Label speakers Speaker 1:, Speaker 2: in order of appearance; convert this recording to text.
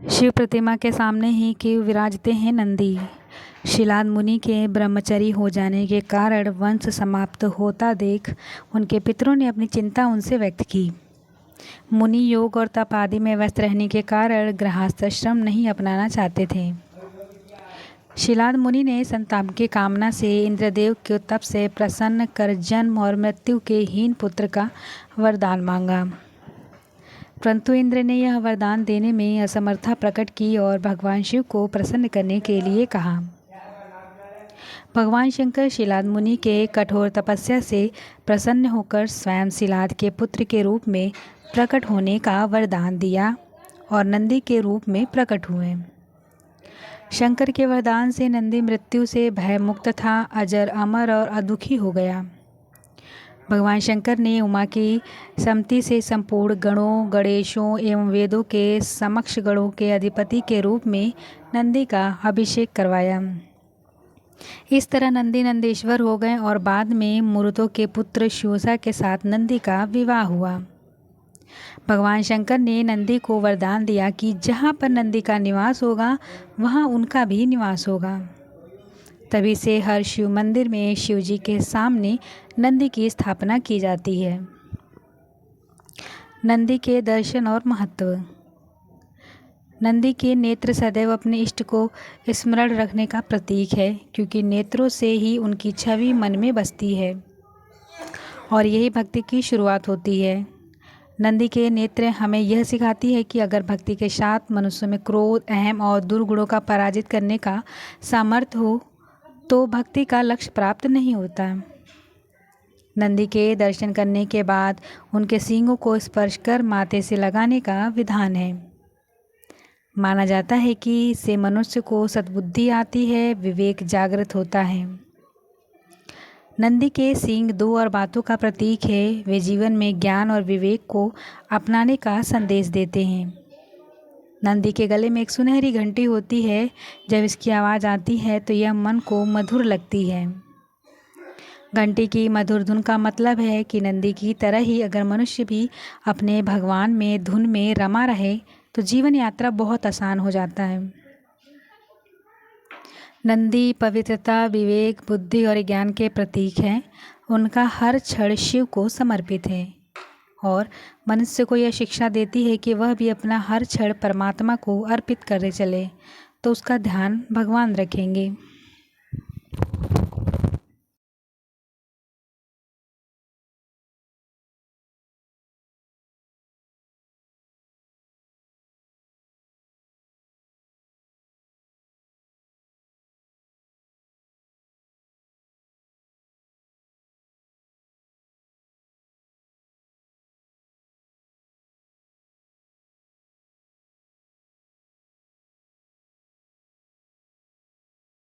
Speaker 1: शिव प्रतिमा के सामने ही क्यों विराजते हैं नंदी। शिलाद मुनि के ब्रह्मचरी हो जाने के कारण वंश समाप्त होता देख उनके पितरों ने अपनी चिंता उनसे व्यक्त की। मुनि योग और तप आदि में व्यस्त रहने के कारण गृहस्थाश्रम नहीं अपनाना चाहते थे। शिलाद मुनि ने संताप की कामना से इंद्रदेव के तप से प्रसन्न कर जन्म और मृत्यु के हीन पुत्र का वरदान मांगा, परंतु इंद्र ने यह वरदान देने में असमर्थता प्रकट की और भगवान शिव को प्रसन्न करने के लिए कहा। भगवान शंकर शिलाद मुनि के कठोर तपस्या से प्रसन्न होकर स्वयं शिलाद के पुत्र के रूप में प्रकट होने का वरदान दिया और नंदी के रूप में प्रकट हुए। शंकर के वरदान से नंदी मृत्यु से भय मुक्त था, अजर अमर और अदुखी हो गया। भगवान शंकर ने उमा की सम्मति से संपूर्ण गणों, गणेशों एवं वेदों के समक्ष गणों के अधिपति के रूप में नंदी का अभिषेक करवाया। इस तरह नंदी नंदेश्वर हो गए और बाद में मुरुतों के पुत्र शिवसा के साथ नंदी का विवाह हुआ। भगवान शंकर ने नंदी को वरदान दिया कि जहाँ पर नंदी का निवास होगा वहाँ उनका भी निवास होगा। तभी से हर शिव मंदिर में शिव जी के सामने नंदी की स्थापना की जाती है। नंदी के दर्शन और महत्व। नंदी के नेत्र सदैव अपने इष्ट को स्मरण रखने का प्रतीक है, क्योंकि नेत्रों से ही उनकी छवि मन में बसती है और यही भक्ति की शुरुआत होती है। नंदी के नेत्र हमें यह सिखाती है कि अगर भक्ति के साथ मनुष्य में क्रोध, अहम और दुर्गुणों का पराजित करने का सामर्थ्य हो तो भक्ति का लक्ष्य प्राप्त नहीं होता। नंदी के दर्शन करने के बाद उनके सींगों को स्पर्श कर माथे से लगाने का विधान है। माना जाता है कि इससे मनुष्य को सद्बुद्धि आती है, विवेक जागृत होता है। नंदी के सींग दो और बातों का प्रतीक है। वे जीवन में ज्ञान और विवेक को अपनाने का संदेश देते हैं। नंदी के गले में एक सुनहरी घंटी होती है। जब इसकी आवाज़ आती है तो यह मन को मधुर लगती है। घंटी की मधुर धुन का मतलब है कि नंदी की तरह ही अगर मनुष्य भी अपने भगवान में धुन में रमा रहे तो जीवन यात्रा बहुत आसान हो जाता है। नंदी पवित्रता, विवेक, बुद्धि और ज्ञान के प्रतीक हैं। उनका हर क्षण शिव को समर्पित है और मनुष्य को यह शिक्षा देती है कि वह भी अपना हर क्षण परमात्मा को अर्पित करे चले तो उसका ध्यान भगवान रखेंगे।